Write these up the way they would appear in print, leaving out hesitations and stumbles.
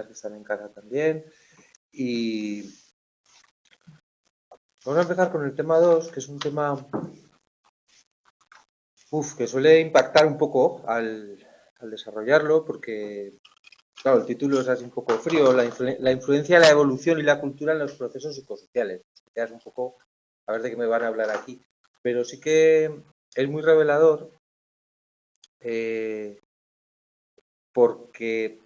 niñas que están en casa también. Y vamos a empezar con el tema 2, que es un tema que suele impactar un poco al desarrollarlo, porque, claro, el título es así un poco frío, la influencia de la evolución y la cultura en los procesos psicosociales. Ya es un poco, a ver de qué me van a hablar aquí. Pero sí que es muy revelador porque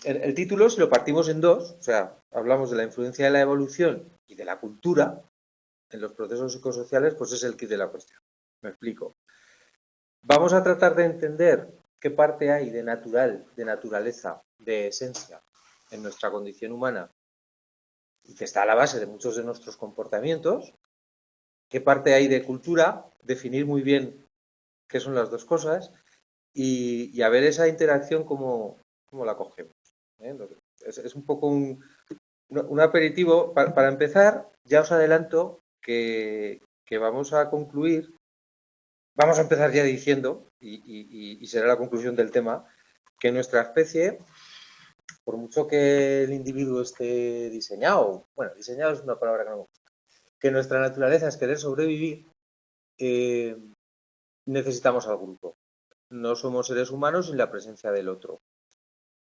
el título, si lo partimos en dos, o sea, hablamos de la influencia de la evolución y de la cultura en los procesos psicosociales, pues es el kit de la cuestión. Me explico. Vamos a tratar de entender qué parte hay de natural, de naturaleza, de esencia en nuestra condición humana y que está a la base de muchos de nuestros comportamientos, qué parte hay de cultura, definir muy bien qué son las dos cosas y a ver esa interacción cómo la cogemos. Es un poco un aperitivo. Para empezar, ya os adelanto que vamos a concluir, vamos a empezar ya diciendo, y será la conclusión del tema, que nuestra especie, por mucho que el individuo esté diseñado, bueno, diseñado es una palabra que no me gusta, que nuestra naturaleza es querer sobrevivir, necesitamos al grupo. No somos seres humanos sin la presencia del otro.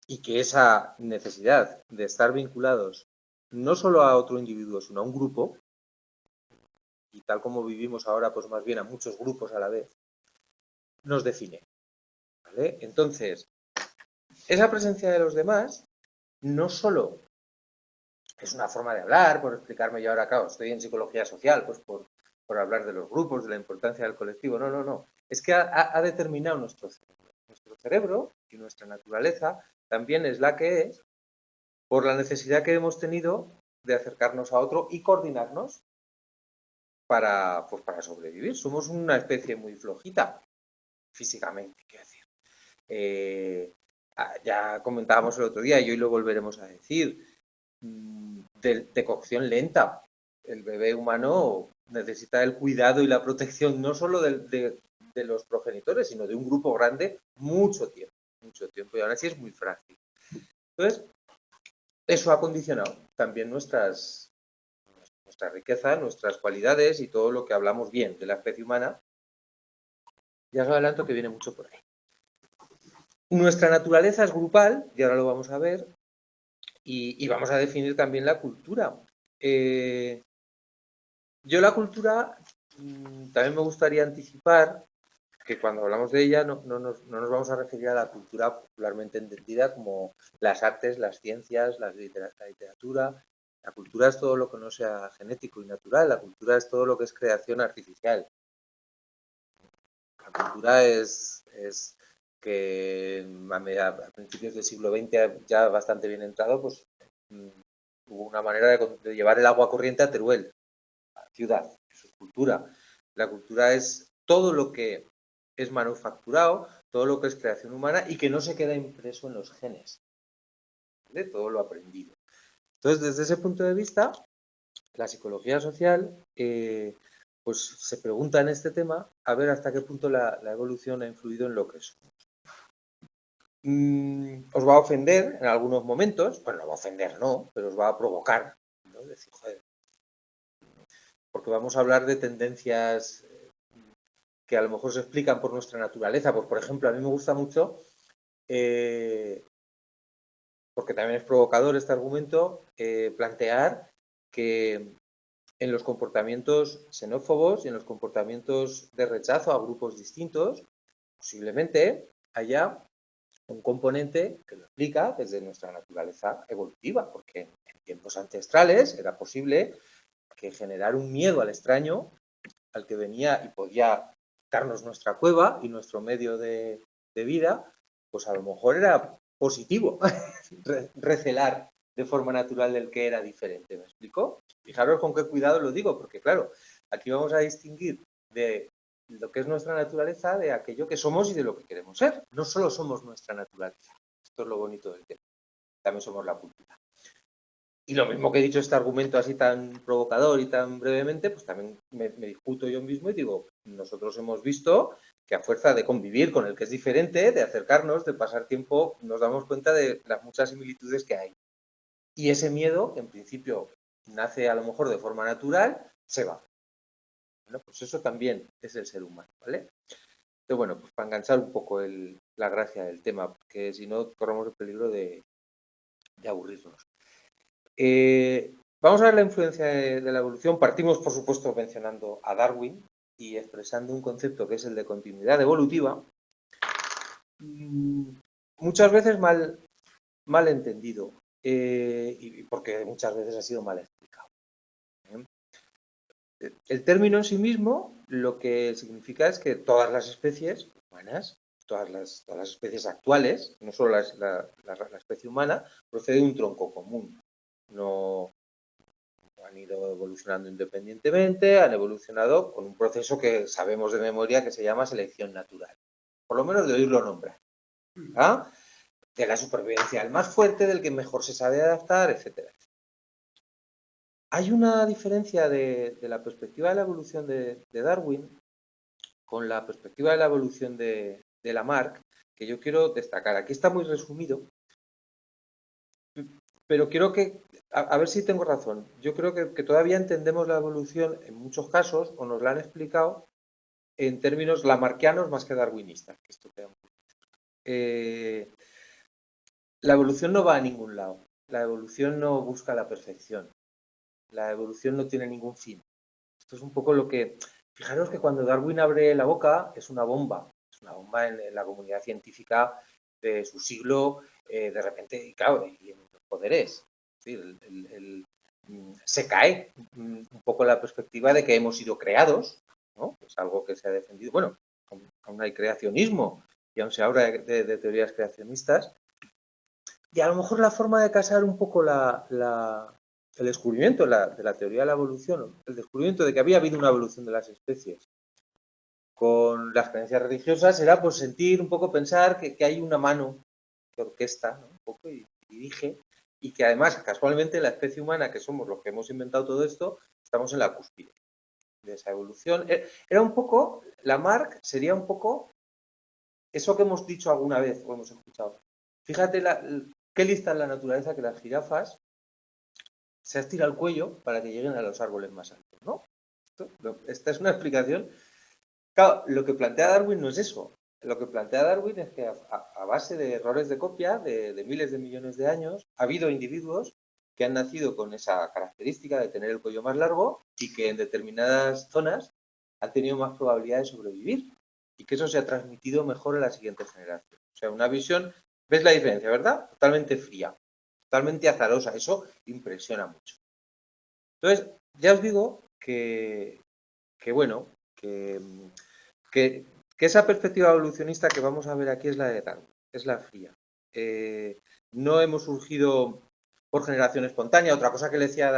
Y que esa necesidad de estar vinculados no solo a otro individuo, sino a un grupo, y tal como vivimos ahora, pues más bien a muchos grupos a la vez, nos define. ¿Vale? Entonces, esa presencia de los demás no solo es una forma de hablar, por explicarme yo ahora, claro, estoy en psicología social, pues por hablar de los grupos, de la importancia del colectivo. No, no, no. Es que ha determinado nuestro cerebro. Nuestro cerebro y nuestra naturaleza también es la que es por la necesidad que hemos tenido de acercarnos a otro y coordinarnos para sobrevivir. Somos una especie muy flojita, físicamente, quiero decir. Ya comentábamos el otro día y hoy lo volveremos a decir, de cocción lenta. El bebé humano necesita el cuidado y la protección no solo de los progenitores, sino de un grupo grande mucho tiempo, y aún así es muy frágil. Entonces, eso ha condicionado también nuestra riqueza, nuestras cualidades y todo lo que hablamos bien de la especie humana. Ya os adelanto que viene mucho por ahí. Nuestra naturaleza es grupal, y ahora lo vamos a ver, y vamos a definir también la cultura. Yo la cultura también me gustaría anticipar que cuando hablamos de ella no nos vamos a referir a la cultura popularmente entendida como las artes, las ciencias, la literatura. La cultura es todo lo que no sea genético y natural. La cultura es todo lo que es creación artificial. La cultura es que a principios del siglo XX, ya bastante bien entrado, pues hubo una manera de llevar el agua corriente a Teruel, a la ciudad. Eso es cultura. La cultura es todo lo que es manufacturado, todo lo que es creación humana y que no se queda impreso en los genes. ¿Vale? Todo lo aprendido. Entonces, desde ese punto de vista, la psicología social pues se pregunta en este tema a ver hasta qué punto la evolución ha influido en lo que somos. Os va a ofender en algunos momentos, bueno, no va a ofender, no, pero os va a provocar, ¿no? Decir, joder, porque vamos a hablar de tendencias que a lo mejor se explican por nuestra naturaleza. Pues, por ejemplo, a mí me gusta mucho, porque también es provocador este argumento, plantear que en los comportamientos xenófobos y en los comportamientos de rechazo a grupos distintos, posiblemente haya un componente que lo explica desde nuestra naturaleza evolutiva, porque en tiempos ancestrales era posible que generar un miedo al extraño, al que venía y podía darnos nuestra cueva y nuestro medio de vida, pues a lo mejor era positivo recelar de forma natural del que era diferente. ¿Me explico? Fijaros con qué cuidado lo digo, porque claro, aquí vamos a distinguir de lo que es nuestra naturaleza de aquello que somos y de lo que queremos ser. No solo somos nuestra naturaleza. Esto es lo bonito del tema. También somos la cultura. Y lo mismo que he dicho este argumento así tan provocador y tan brevemente, pues también me discuto yo mismo y digo, nosotros hemos visto que a fuerza de convivir con el que es diferente, de acercarnos, de pasar tiempo, nos damos cuenta de las muchas similitudes que hay. Y ese miedo, en principio, nace a lo mejor de forma natural, se va. Bueno, pues eso también es el ser humano, ¿vale? Entonces, bueno, pues para enganchar un poco la gracia del tema, porque si no corremos el peligro de aburrirnos. Vamos a ver la influencia de la evolución. Partimos, por supuesto, mencionando a Darwin y expresando un concepto que es el de continuidad evolutiva, muchas veces mal entendido, y porque muchas veces ha sido mal explicado. El término en sí mismo lo que significa es que todas las especies humanas, todas las especies actuales, no solo la especie humana, procede de un tronco común. No han ido evolucionando independientemente, han evolucionado con un proceso que sabemos de memoria que se llama selección natural. Por lo menos de oírlo nombrar. ¿Ah? De la supervivencia del más fuerte, del que mejor se sabe adaptar, etcétera. Hay una diferencia de la perspectiva de la evolución de Darwin con la perspectiva de la evolución de Lamarck, que yo quiero destacar. Aquí está muy resumido, pero quiero que, a ver si tengo razón, yo creo que todavía entendemos la evolución en muchos casos, o nos la han explicado, en términos lamarckianos más que darwinistas. La evolución no va a ningún lado. La evolución no busca la perfección. La evolución no tiene ningún fin. Esto es un poco lo que... Fijaros que cuando Darwin abre la boca es una bomba. Es una bomba en la comunidad científica de su siglo, de repente, y claro, y en los poderes. Es decir, se cae un poco la perspectiva de que hemos sido creados, ¿no? Es algo que se ha defendido. Bueno, aún hay creacionismo y aún se habla de teorías creacionistas. Y a lo mejor la forma de casar un poco el descubrimiento de la teoría de la evolución, el descubrimiento de que había habido una evolución de las especies, con las creencias religiosas era pues sentir un poco, pensar que hay una mano que orquesta, ¿no? Un poco y dirige, y que además casualmente la especie humana, que somos los que hemos inventado todo esto, estamos en la cúspide de esa evolución. Era un poco, Lamarck sería un poco eso que hemos dicho alguna vez o hemos escuchado. Fíjate qué lista en la naturaleza que las jirafas se estira el cuello para que lleguen a los árboles más altos, ¿no? Esta es una explicación. Claro, lo que plantea Darwin no es eso. Lo que plantea Darwin es que a base de errores de copia de miles de millones de años, ha habido individuos que han nacido con esa característica de tener el cuello más largo y que en determinadas zonas han tenido más probabilidad de sobrevivir y que eso se ha transmitido mejor a la siguiente generación. O sea, una visión, ¿ves la diferencia, verdad? Totalmente fría, totalmente azarosa. Eso impresiona mucho. Entonces, ya os digo bueno, que esa perspectiva evolucionista que vamos a ver aquí es la de Darwin, es la fría. No hemos surgido por generación espontánea. Otra cosa que le decía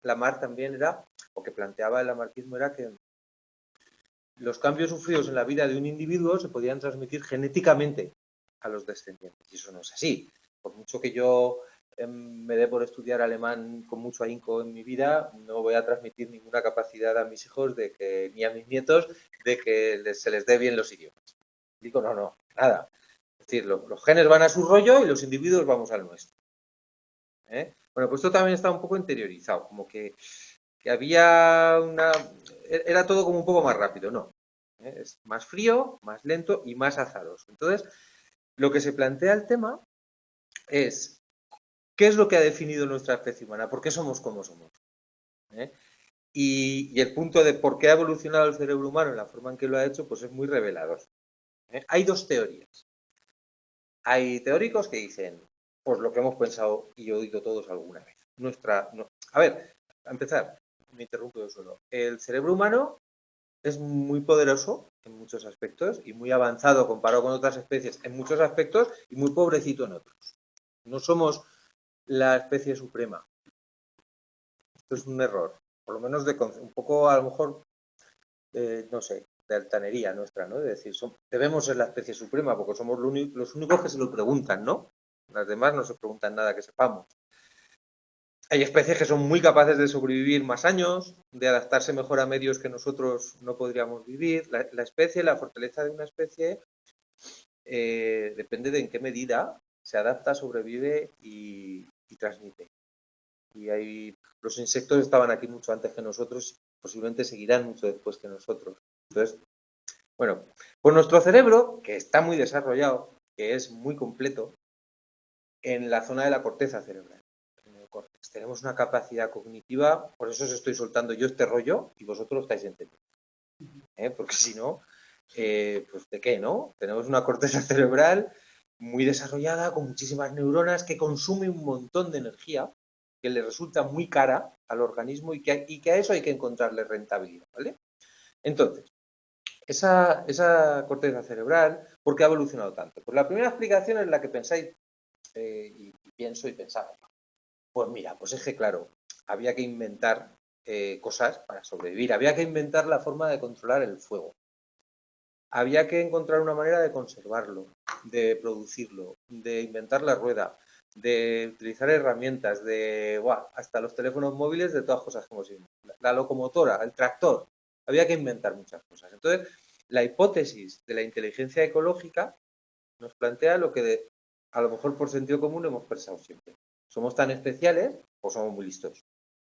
Lamarck también era, o que planteaba el lamarckismo, era que los cambios sufridos en la vida de un individuo se podían transmitir genéticamente a los descendientes. Y eso no es así. Por mucho que yo me dé por estudiar alemán con mucho ahínco en mi vida, no voy a transmitir ninguna capacidad a mis hijos ni a mis nietos de que se les dé bien los idiomas. Digo, no, nada. Es decir, los genes van a su rollo y los individuos vamos al nuestro. Bueno, pues esto también está un poco interiorizado, como que había era todo como un poco más rápido, no. Es más frío, más lento y más azaroso. Entonces, lo que se plantea el tema es, ¿qué es lo que ha definido nuestra especie humana? ¿Por qué somos como somos? Y el punto de por qué ha evolucionado el cerebro humano en la forma en que lo ha hecho, pues es muy revelador. Hay dos teorías. Hay teóricos que dicen, pues lo que hemos pensado y oído todos alguna vez. A ver, a empezar, me interrumpo yo solo. El cerebro humano es muy poderoso en muchos aspectos y muy avanzado comparado con otras especies en muchos aspectos y muy pobrecito en otros. No somos la especie suprema. Esto es un error, por lo menos un poco a lo mejor, no sé, de altanería nuestra, ¿no? De decir, debemos ser la especie suprema porque somos los únicos que se lo preguntan, ¿no? Las demás no se preguntan nada que sepamos. Hay especies que son muy capaces de sobrevivir más años, de adaptarse mejor a medios que nosotros no podríamos vivir. La especie, la fortaleza de una especie, depende de en qué medida se adapta, sobrevive y transmite. Y los insectos estaban aquí mucho antes que nosotros, posiblemente seguirán mucho después que nosotros. Entonces, bueno, pues nuestro cerebro, que está muy desarrollado, que es muy completo, en la zona de la corteza cerebral, en el córtex, tenemos una capacidad cognitiva, por eso os estoy soltando yo este rollo y vosotros lo estáis entendiendo. Porque si no, pues ¿de qué, no? Tenemos una corteza cerebral muy desarrollada, con muchísimas neuronas, que consume un montón de energía, que le resulta muy cara al organismo y que a eso hay que encontrarle rentabilidad, ¿vale? Entonces, esa corteza cerebral, ¿por qué ha evolucionado tanto? Pues la primera explicación es la que pensáis, y pienso y pensaba. Pues mira, pues es que claro, había que inventar cosas para sobrevivir, había que inventar la forma de controlar el fuego, había que encontrar una manera de conservarlo, de producirlo, de inventar la rueda, de utilizar herramientas, hasta los teléfonos móviles, de todas cosas que hemos inventado. La locomotora, el tractor, había que inventar muchas cosas. Entonces, la hipótesis de la inteligencia ecológica nos plantea lo que a lo mejor por sentido común hemos pensado siempre. ¿Somos tan especiales o somos muy listos?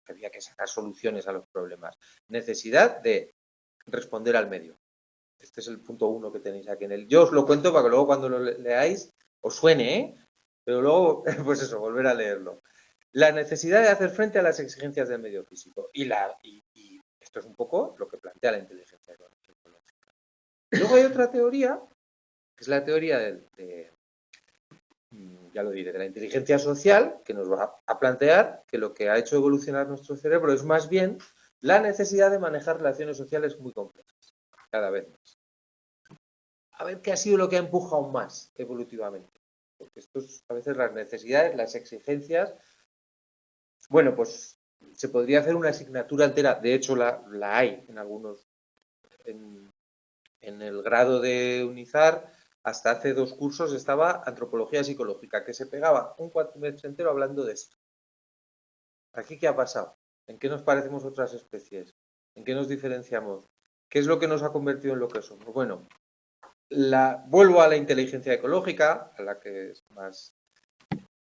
Había que sacar soluciones a los problemas. Necesidad de responder al medio. Este es el punto 1 que tenéis aquí en el. Yo os lo cuento para que luego cuando lo leáis os suene, ¿eh? Pero luego, pues eso, volver a leerlo. La necesidad de hacer frente a las exigencias del medio físico. Y esto es un poco lo que plantea la inteligencia ecológica. Luego hay otra teoría, que es la teoría ya lo diré, de la inteligencia social, que nos va a plantear que lo que ha hecho evolucionar nuestro cerebro es más bien la necesidad de manejar relaciones sociales muy complejas, cada vez más. A ver qué ha sido lo que ha empujado más evolutivamente. Porque esto es, a veces las necesidades, las exigencias, bueno, pues se podría hacer una asignatura entera, de hecho la hay en algunos, en el grado de Unizar, hasta hace 2 cursos estaba antropología psicológica, que se pegaba un cuatrimestre entero hablando de esto. ¿Aquí qué ha pasado? ¿En qué nos parecemos otras especies? ¿En qué nos diferenciamos? ¿Qué es lo que nos ha convertido en lo que somos? Bueno, vuelvo a la inteligencia ecológica, a la que es más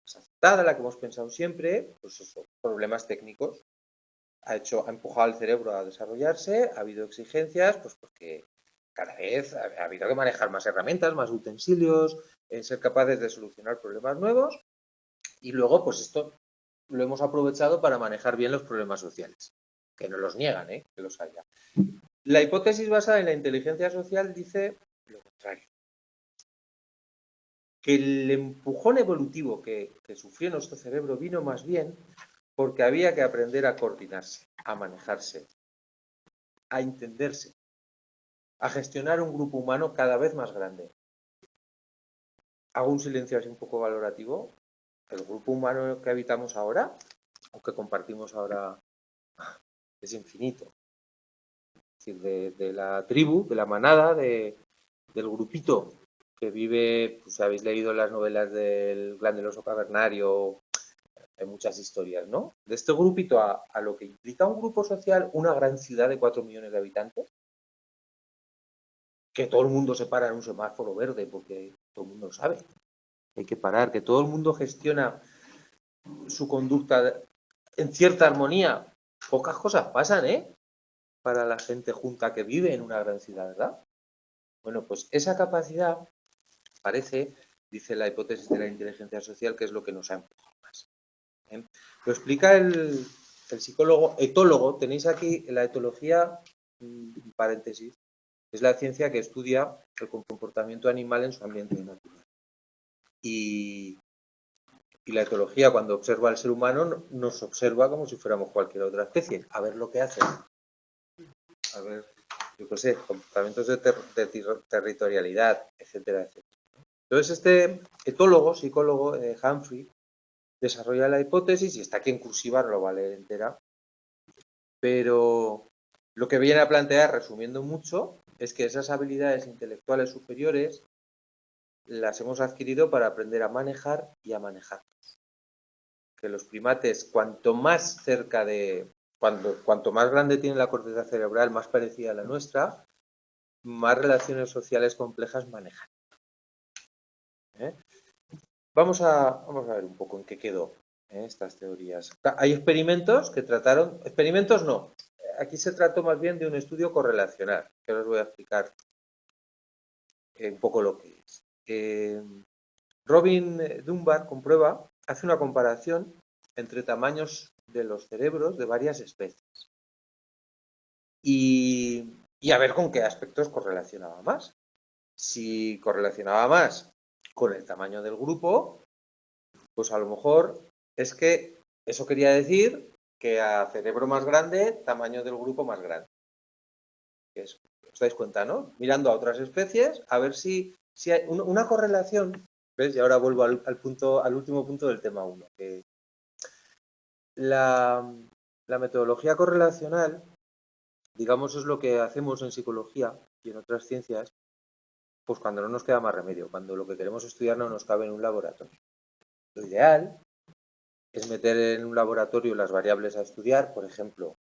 aceptada, la que hemos pensado siempre, pues eso, problemas técnicos. Ha empujado al cerebro a desarrollarse, ha habido exigencias, pues porque cada vez ha habido que manejar más herramientas, más utensilios, ser capaces de solucionar problemas nuevos, y luego, pues esto lo hemos aprovechado para manejar bien los problemas sociales, que no los niegan, que los haya. La hipótesis basada en la inteligencia social dice lo contrario, que el empujón evolutivo que sufrió nuestro cerebro vino más bien porque había que aprender a coordinarse, a manejarse, a entenderse, a gestionar un grupo humano cada vez más grande. Hago un silencio así un poco valorativo. El grupo humano que habitamos ahora, o que compartimos ahora, es infinito. Es decir, de la tribu, de la manada, del grupito que vive, pues habéis leído las novelas del Clan del Oso Cavernario, hay muchas historias, ¿no? De este grupito a lo que implica un grupo social, una gran ciudad de 4 millones de habitantes, que todo el mundo se para en un semáforo verde porque todo el mundo lo sabe. Hay que parar, que todo el mundo gestiona su conducta en cierta armonía. Pocas cosas pasan, para la gente junta que vive en una gran ciudad, ¿verdad? Bueno, pues esa capacidad parece, dice la hipótesis de la inteligencia social, que es lo que nos ha empujado más. Lo explica el psicólogo etólogo. Tenéis aquí la etología, paréntesis, es la ciencia que estudia el comportamiento animal en su ambiente natural. Y la etología, cuando observa al ser humano, nos observa como si fuéramos cualquier otra especie. A ver lo que hace. A ver, yo qué sé, comportamientos de territorialidad, etcétera, etcétera. Entonces, este etólogo, psicólogo, Humphrey, desarrolla la hipótesis, y está aquí en cursiva, no lo va a leer entera, pero lo que viene a plantear, resumiendo mucho, es que esas habilidades intelectuales superiores las hemos adquirido para aprender a manejar y a manejarnos. que los primates, cuanto más cerca de, cuanto más grande tiene la corteza cerebral, más parecida a la nuestra, más relaciones sociales complejas manejan. ¿Eh? Vamos a ver un poco en qué quedó estas teorías. Hay experimentos que trataron, experimentos no, aquí se trató más bien de un estudio correlacional, que ahora os voy a explicar un poco lo que es. Robin Dunbar comprueba, hace una comparación entre tamaños de los cerebros de varias especies y a ver con qué aspectos correlacionaba más. Si correlacionaba más con el tamaño del grupo, pues a lo mejor es que eso quería decir que a cerebro más grande, tamaño del grupo más grande. ¿Os dais cuenta, no? Mirando a otras especies, a ver si hay una correlación. ¿Ves? Y ahora vuelvo al último punto del tema 1. Que la metodología correlacional, digamos, es lo que hacemos en psicología y en otras ciencias, pues cuando no nos queda más remedio, cuando lo que queremos estudiar no nos cabe en un laboratorio. Lo ideal es meter en un laboratorio las variables a estudiar, por ejemplo,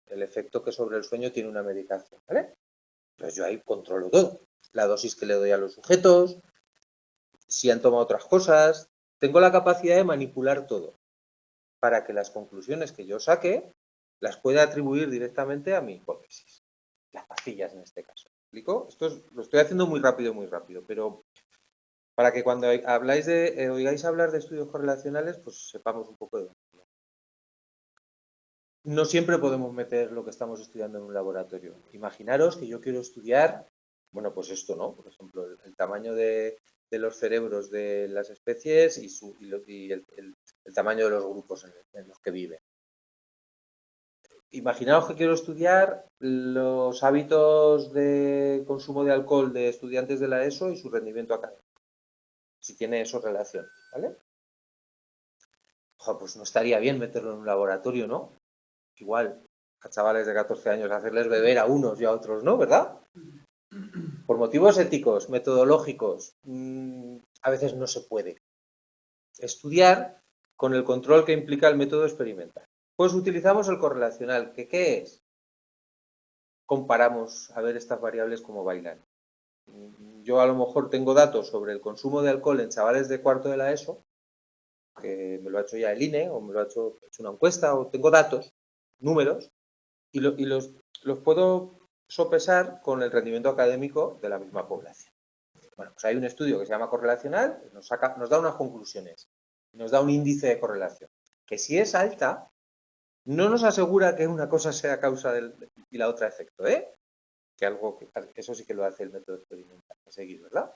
el efecto que sobre el sueño tiene una medicación, ¿vale? Entonces yo ahí controlo todo. La dosis que le doy a los sujetos, si han tomado otras cosas, tengo la capacidad de manipular todo para que las conclusiones que yo saque las pueda atribuir directamente a mi hipótesis. Las pastillas en este caso. ¿Me explico? Lo estoy haciendo muy rápido, pero para que cuando habláis oigáis hablar de estudios correlacionales, pues sepamos un poco de dónde. No siempre podemos meter lo que estamos estudiando en un laboratorio. Imaginaros que yo quiero estudiar, bueno, pues esto, ¿no? Por ejemplo, el tamaño de los cerebros de las especies y el tamaño de los grupos en los que viven. Imaginaos que quiero estudiar los hábitos de consumo de alcohol de estudiantes de la ESO y su rendimiento académico. Si tiene eso relación, ¿vale? Ojo, pues no estaría bien meterlo en un laboratorio, ¿no? Igual a chavales de 14 años hacerles beber a unos y a otros, ¿no? ¿Verdad? Por motivos éticos, metodológicos, a veces no se puede estudiar con el control que implica el método experimental. Pues utilizamos el correlacional, que ¿qué es? Comparamos a ver estas variables cómo bailan. Yo a lo mejor tengo datos sobre el consumo de alcohol en chavales de cuarto de la ESO, que me lo ha hecho ya el INE, o me lo ha hecho una encuesta, o tengo datos, números, y los puedo sopesar con el rendimiento académico de la misma población. Bueno, pues hay un estudio que se llama correlacional, nos da unas conclusiones, nos da un índice de correlación, que si es alta, no nos asegura que una cosa sea causa y la otra efecto, ¿eh? Que eso sí que lo hace el método experimental a seguir, ¿verdad?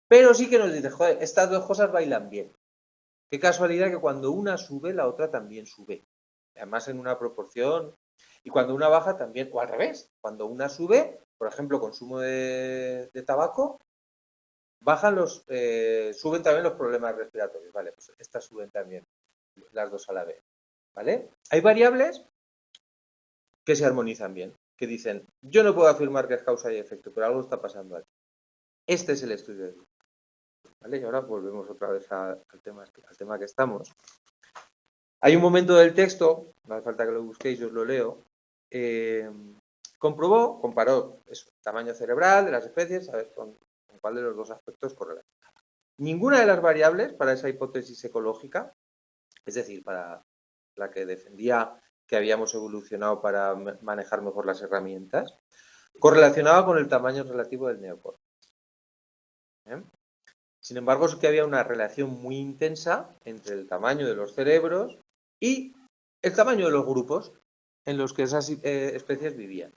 Pero sí que nos dice, joder, estas dos cosas bailan bien. Qué casualidad que cuando una sube, la otra también sube. Además en una proporción. Y cuando una baja también, o al revés. Cuando una sube, por ejemplo, consumo de tabaco, suben también los problemas respiratorios. Vale, pues estas suben también, las dos a la vez. ¿Vale? Hay variables que se armonizan bien, que dicen, yo no puedo afirmar que es causa y efecto, pero algo está pasando aquí. Este es el estudio de grupo. ¿Vale? Y ahora volvemos otra vez al tema que estamos. Hay un momento del texto, no hace falta que lo busquéis, yo os lo leo, comparó el tamaño cerebral de las especies, a ver con cuál de los dos aspectos correlacionaba. Ninguna de las variables para esa hipótesis ecológica, es decir, para la que defendía que habíamos evolucionado para manejar mejor las herramientas, correlacionaba con el tamaño relativo del neocórtex. Sin embargo, sí que había una relación muy intensa entre el tamaño de los cerebros y el tamaño de los grupos en los que esas especies vivían.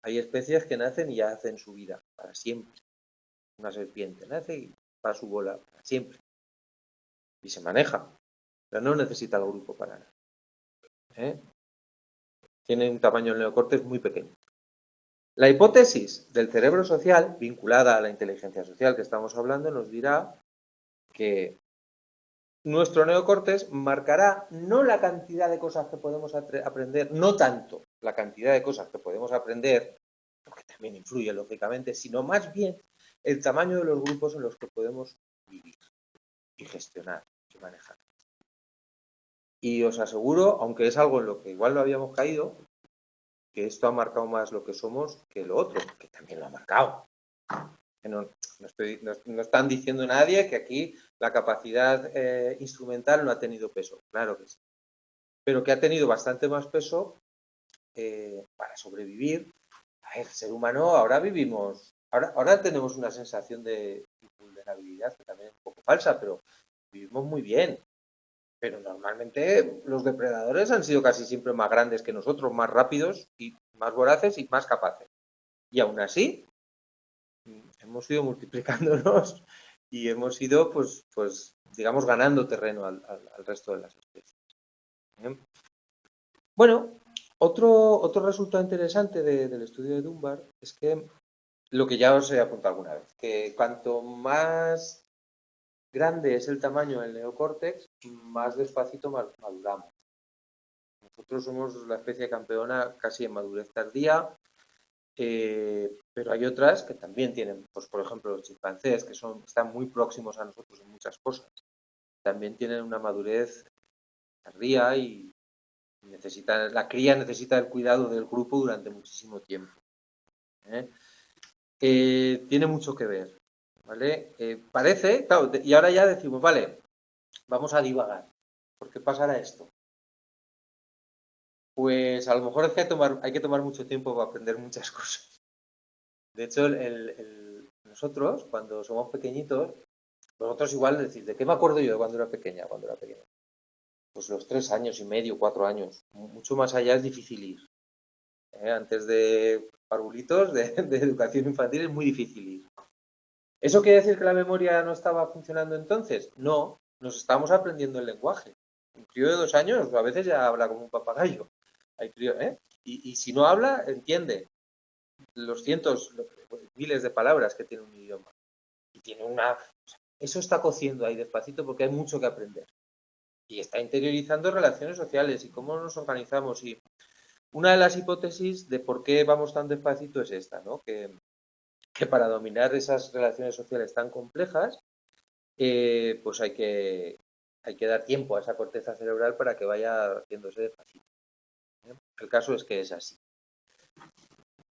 Hay especies que nacen y ya hacen su vida para siempre. Una serpiente nace y va a su bola para siempre. Y se maneja, pero no necesita el grupo para nada. Tiene un tamaño del neocórtex muy pequeño. La hipótesis del cerebro social, vinculada a la inteligencia social que estamos hablando, nos dirá que nuestro neocórtex marcará no la cantidad de cosas que podemos aprender, no tanto la cantidad de cosas que podemos aprender, lo que también influye lógicamente, sino más bien el tamaño de los grupos en los que podemos vivir y gestionar y manejar. Y os aseguro, aunque es algo en lo que igual no habíamos caído, que esto ha marcado más lo que somos que lo otro, que también lo ha marcado. No están diciendo nadie que aquí la capacidad instrumental no ha tenido peso, claro que sí, pero que ha tenido bastante más peso para sobrevivir. A ver, ser humano, ahora vivimos, ahora tenemos una sensación de vulnerabilidad que también es un poco falsa, pero vivimos muy bien. Pero normalmente los depredadores han sido casi siempre más grandes que nosotros, más rápidos y más voraces y más capaces. Y aún así, hemos ido multiplicándonos y hemos ido, pues digamos, ganando terreno al resto de las especies. Bueno, otro resultado interesante del estudio de Dunbar es que lo que ya os he apuntado alguna vez, que cuanto más grande es el tamaño del neocórtex, más despacito maduramos. Nosotros somos la especie campeona casi en madurez tardía, pero hay otras que también tienen, pues por ejemplo los chimpancés, que están muy próximos a nosotros en muchas cosas, también tienen una madurez tardía y la cría necesita el cuidado del grupo durante muchísimo tiempo. Tiene mucho que ver, ¿vale? Parece, claro, y ahora ya decimos, vale, vamos a divagar. ¿Por qué pasará esto? Pues a lo mejor es que hay que tomar mucho tiempo para aprender muchas cosas. De hecho, nosotros, cuando somos pequeñitos, vosotros igual decís, ¿de qué me acuerdo yo de cuando era pequeña? Pues los 3 años y medio, 4 años. Mucho más allá es difícil ir. Antes de parvulitos, de educación infantil, es muy difícil ir. ¿Eso quiere decir que la memoria no estaba funcionando entonces? No, nos estábamos aprendiendo el lenguaje. Un crío de 2 años a veces ya habla como un papagayo. Y si no habla, entiende los cientos, miles de palabras que tiene un idioma. Y tiene eso está cociendo ahí despacito porque hay mucho que aprender. Y está interiorizando relaciones sociales y cómo nos organizamos. Y una de las hipótesis de por qué vamos tan despacito es esta, ¿no? Que para dominar esas relaciones sociales tan complejas, pues hay que dar tiempo a esa corteza cerebral para que vaya haciéndose despacito. El caso es que es así.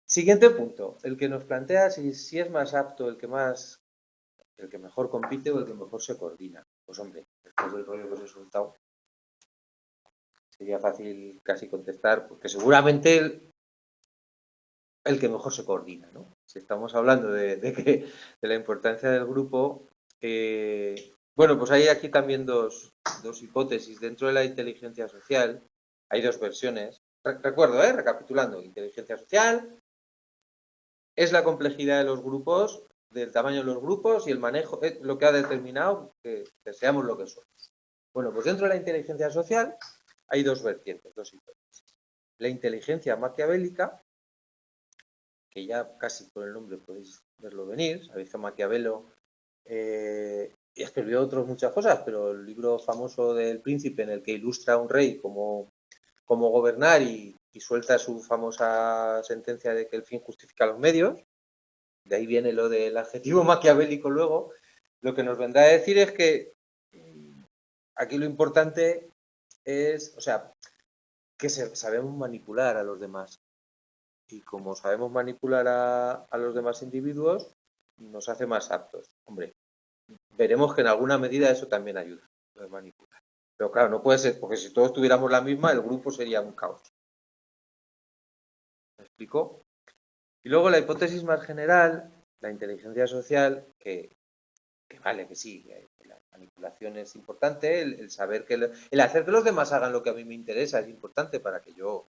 Siguiente punto, el que nos plantea si es más apto el que mejor compite o el que mejor se coordina. Pues hombre, después del rollo que os he soltado, sería fácil casi contestar, porque seguramente el que mejor se coordina, ¿no? Si estamos hablando de la importancia del grupo, bueno, pues hay aquí también dos hipótesis. Dentro de la inteligencia social hay dos versiones. Recuerdo, recapitulando, inteligencia social es la complejidad de los grupos, del tamaño de los grupos y el manejo, lo que ha determinado que seamos lo que somos. Bueno, pues dentro de la inteligencia social hay dos vertientes, dos hipótesis. La inteligencia maquiavélica, que ya casi por el nombre podéis verlo venir, sabéis que Maquiavelo escribió otras muchas cosas, pero el libro famoso del Príncipe en el que ilustra a un rey cómo gobernar y suelta su famosa sentencia de que el fin justifica los medios, de ahí viene lo del adjetivo maquiavélico luego, lo que nos vendrá a decir es que aquí lo importante es, o sea, que sabemos manipular a los demás. Y como sabemos manipular a los demás individuos, nos hace más aptos. Hombre, veremos que en alguna medida eso también ayuda, lo de manipular. Pero claro, no puede ser, porque si todos tuviéramos la misma, el grupo sería un caos. ¿Me explico? Y luego la hipótesis más general, la inteligencia social, que vale, que sí, que la manipulación es importante, el saber el hacer que los demás hagan lo que a mí me interesa es importante para que yo,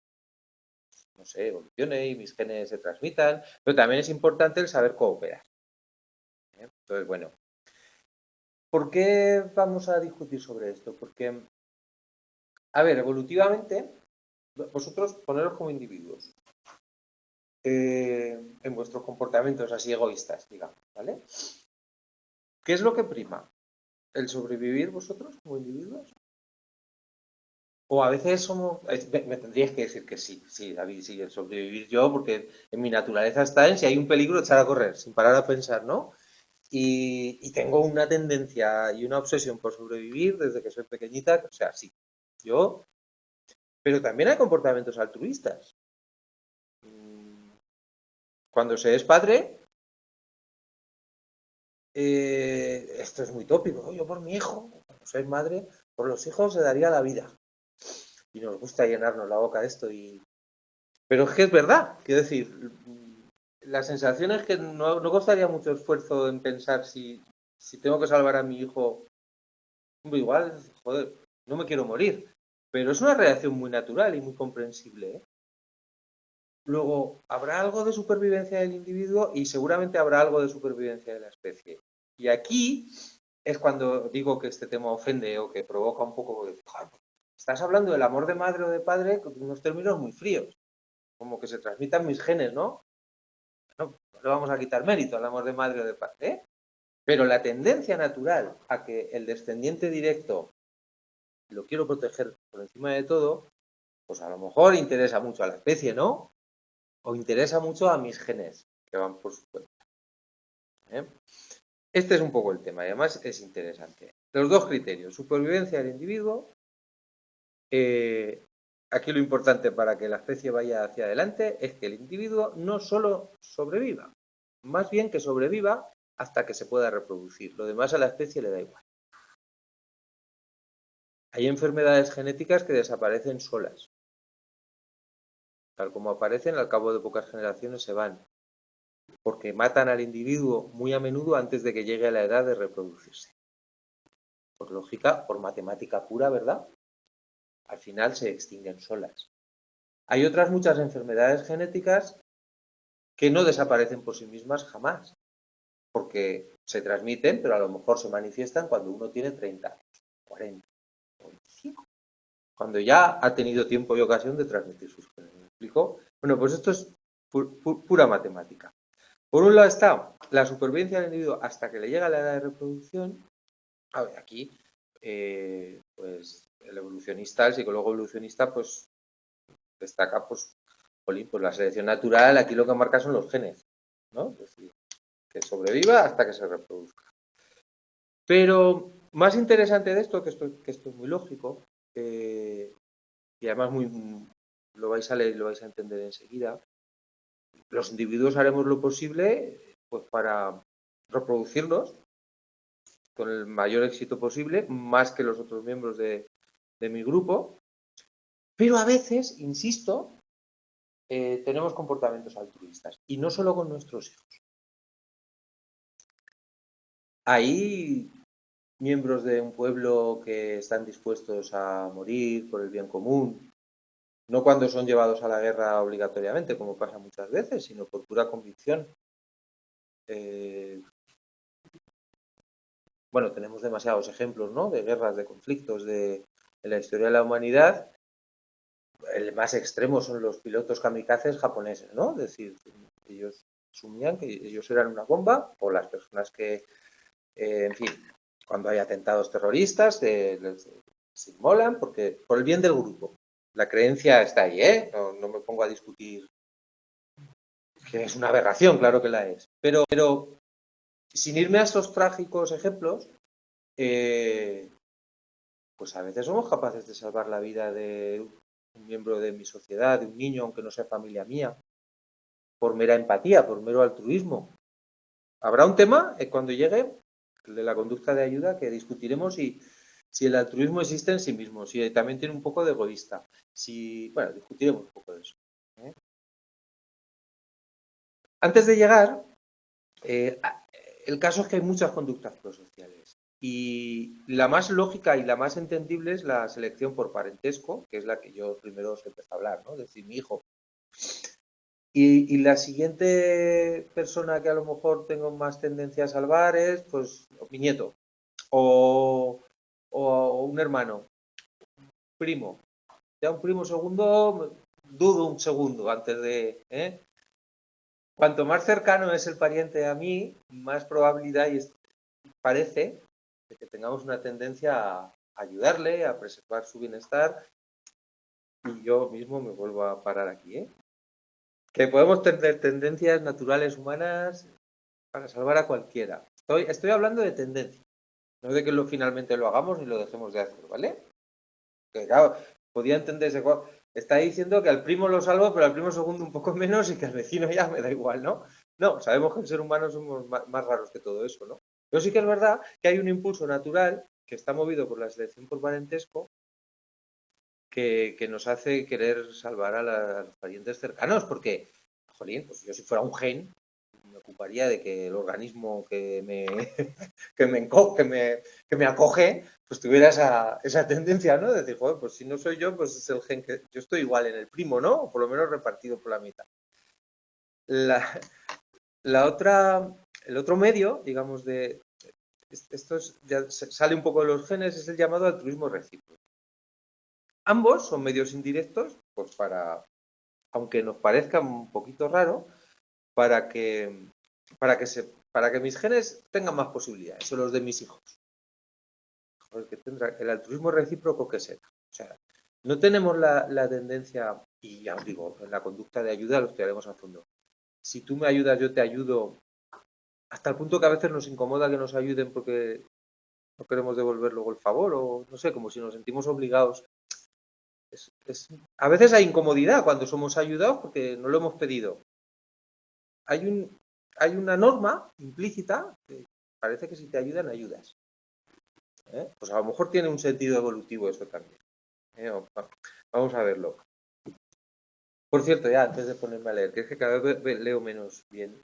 no sé, evolucione y mis genes se transmitan, pero también es importante el saber cooperar. Entonces, bueno, ¿por qué vamos a discutir sobre esto? Porque, a ver, evolutivamente, vosotros poneros como individuos en vuestros comportamientos así egoístas, digamos, ¿vale? ¿Qué es lo que prima? ¿El sobrevivir vosotros como individuos? O a veces somos... Me tendrías que decir que sí, David, sí, el sobrevivir yo, porque en mi naturaleza está en si hay un peligro echar a correr, sin parar a pensar, ¿no? Y tengo una tendencia y una obsesión por sobrevivir desde que soy pequeñita, o sea, sí. Pero también hay comportamientos altruistas. Cuando se es padre, esto es muy tópico. Yo por mi hijo, cuando soy madre, por los hijos se daría la vida. Y nos gusta llenarnos la boca de esto. Pero es que es verdad. Quiero decir, la sensación es que no costaría mucho esfuerzo en pensar si tengo que salvar a mi hijo. Igual, joder, no me quiero morir. Pero es una reacción muy natural y muy comprensible, ¿eh? Luego, habrá algo de supervivencia del individuo y seguramente habrá algo de supervivencia de la especie. Y aquí es cuando digo que este tema ofende o que provoca un poco, porque estás hablando del amor de madre o de padre con unos términos muy fríos, como que se transmitan mis genes, ¿no? No le vamos a quitar mérito al amor de madre o de padre, ¿eh? Pero la tendencia natural a que el descendiente directo lo quiero proteger por encima de todo, pues a lo mejor interesa mucho a la especie, ¿no? O interesa mucho a mis genes, que van por su cuenta, ¿eh? Este es un poco el tema y además es interesante. Los dos criterios, supervivencia del individuo. Aquí lo importante para que la especie vaya hacia adelante es que el individuo no solo sobreviva, más bien que sobreviva hasta que se pueda reproducir. Lo demás a la especie le da igual. Hay enfermedades genéticas que desaparecen solas. Tal como aparecen, al cabo de pocas generaciones se van, porque matan al individuo muy a menudo antes de que llegue a la edad de reproducirse. Por lógica, por matemática pura, ¿verdad? Al final se extinguen solas. Hay otras muchas enfermedades genéticas que no desaparecen por sí mismas jamás, porque se transmiten, pero a lo mejor se manifiestan cuando uno tiene 30 años, 40, 45, cuando ya ha tenido tiempo y ocasión de transmitir sus genes. ¿Me explico? Bueno, pues esto es pura matemática. Por un lado está la supervivencia del individuo hasta que le llega la edad de reproducción. A ver, aquí, pues el evolucionista, el psicólogo evolucionista, pues destaca, pues la selección natural, aquí lo que marca son los genes, ¿no? Es decir, que sobreviva hasta que se reproduzca. Pero más interesante de esto, que esto es muy lógico, y además lo vais a leer y lo vais a entender enseguida, los individuos haremos lo posible pues para reproducirnos con el mayor éxito posible, más que los otros miembros de mi grupo, pero a veces, insisto, tenemos comportamientos altruistas, y no solo con nuestros hijos. Hay miembros de un pueblo que están dispuestos a morir por el bien común, no cuando son llevados a la guerra obligatoriamente, como pasa muchas veces, sino por pura convicción. Bueno, tenemos demasiados ejemplos, ¿no?, de guerras, de conflictos en la historia de la humanidad. El más extremo son los pilotos kamikazes japoneses, ¿no? Es decir, ellos asumían que ellos eran una bomba, o las personas que, en fin, cuando hay atentados terroristas, se inmolan por el bien del grupo. La creencia está ahí, ¿eh? No me pongo a discutir que es una aberración, claro que la es. Pero sin irme a estos trágicos ejemplos, pues a veces somos capaces de salvar la vida de un miembro de mi sociedad, de un niño, aunque no sea familia mía, por mera empatía, por mero altruismo. Habrá un tema cuando llegue, el de la conducta de ayuda, que discutiremos si el altruismo existe en sí mismo, si también tiene un poco de egoísta. Bueno, discutiremos un poco de eso, ¿eh? Antes de llegar, el caso es que hay muchas conductas prosociales y la más lógica y la más entendible es la selección por parentesco, que es la que yo primero os empecé a hablar, ¿no? Es decir, mi hijo. Y la siguiente persona que a lo mejor tengo más tendencia a salvar es, pues, mi nieto o un hermano, primo. Ya un primo segundo, dudo un segundo antes de, ¿eh? Cuanto más cercano es el pariente a mí, más probabilidad parece de que tengamos una tendencia a ayudarle, a preservar su bienestar. Y yo mismo me vuelvo a parar aquí, ¿eh? Que podemos tener tendencias naturales humanas para salvar a cualquiera. Estoy hablando de tendencia, no de que finalmente lo hagamos ni lo dejemos de hacer, ¿vale? Que claro, podía entenderse. Está diciendo que al primo lo salvo, pero al primo segundo un poco menos y que al vecino ya me da igual, ¿no? No, sabemos que el ser humano somos más raros que todo eso, ¿no? Pero sí que es verdad que hay un impulso natural que está movido por la selección por parentesco que nos hace querer salvar a los parientes cercanos, porque, jolín, pues yo si fuera un gen, me ocuparía de que el organismo que me, que me acoge, pues tuviera esa tendencia, ¿no? De decir, joder, pues si no soy yo, pues es el gen que... Yo estoy igual en el primo, ¿no? O por lo menos repartido por la mitad. La otra, el otro medio, digamos, de... Esto ya sale un poco de los genes, es el llamado altruismo recíproco. Ambos son medios indirectos, pues para, aunque nos parezca un poquito raro, para que mis genes tengan más posibilidades, o los de mis hijos. Porque el altruismo recíproco, ¿qué será? O sea, no tenemos la tendencia, y ya os digo, en la conducta de ayuda lo estudiaremos a fondo. Si tú me ayudas, yo te ayudo, hasta el punto que a veces nos incomoda que nos ayuden porque no queremos devolver luego el favor, o no sé, como si nos sentimos obligados. A veces hay incomodidad cuando somos ayudados porque no lo hemos pedido. Hay una norma implícita que parece que si te ayudan, ayudas. Pues a lo mejor tiene un sentido evolutivo eso también. Vamos a verlo. Por cierto, ya antes de ponerme a leer, que es que cada vez leo menos bien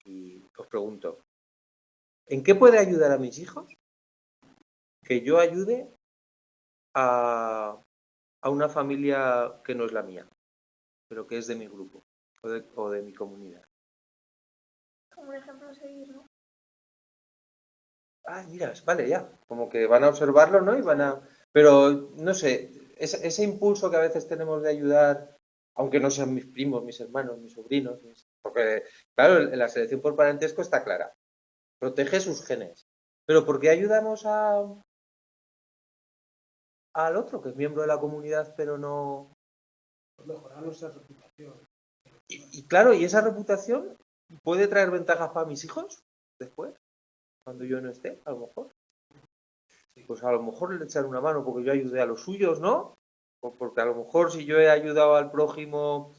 y os pregunto, ¿en qué puede ayudar a mis hijos que yo ayude a una familia que no es la mía, pero que es de mi grupo o de mi comunidad? Como un ejemplo a seguir, ¿no? Ah, mira, vale, ya. Como que van a observarlo, ¿no? Y van a... Pero, no sé, ese impulso que a veces tenemos de ayudar, aunque no sean mis primos, mis hermanos, mis sobrinos, porque, claro, en la selección por parentesco está clara. Protege sus genes. Pero ¿por qué ayudamos al otro, que es miembro de la comunidad, pero no... Mejorar nuestra reputación. Y claro, ¿y esa reputación puede traer ventajas para mis hijos después? Cuando yo no esté, a lo mejor. Pues a lo mejor le echar una mano porque yo ayudé a los suyos, ¿no? O porque a lo mejor si yo he ayudado al prójimo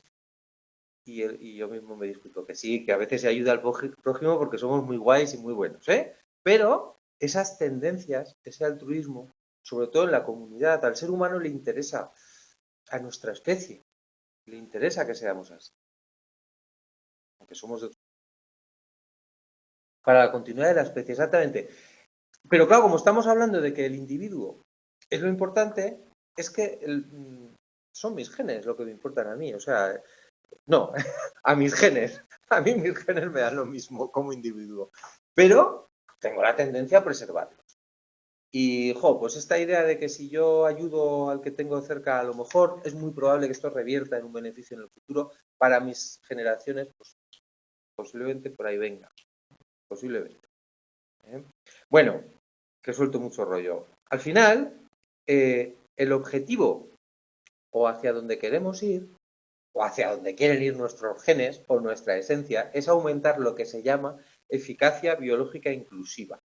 y yo mismo me discuto que sí, que a veces se ayuda al prójimo porque somos muy guays y muy buenos, ¿eh? Pero esas tendencias, ese altruismo, sobre todo en la comunidad, al ser humano le interesa, a nuestra especie, le interesa que seamos así. Aunque somos de otro. Para la continuidad de la especie, exactamente. Pero claro, como estamos hablando de que el individuo es lo importante, es que son mis genes lo que me importan a mí. O sea, no, a mis genes. A mí mis genes me dan lo mismo como individuo. Pero tengo la tendencia a preservarlos. Y, pues esta idea de que si yo ayudo al que tengo cerca, a lo mejor es muy probable que esto revierta en un beneficio en el futuro para mis generaciones, pues posiblemente por ahí venga. Posiblemente. Bueno, que suelto mucho rollo. Al final, el objetivo o hacia donde queremos ir, o hacia donde quieren ir nuestros genes o nuestra esencia, es aumentar lo que se llama eficacia biológica inclusiva.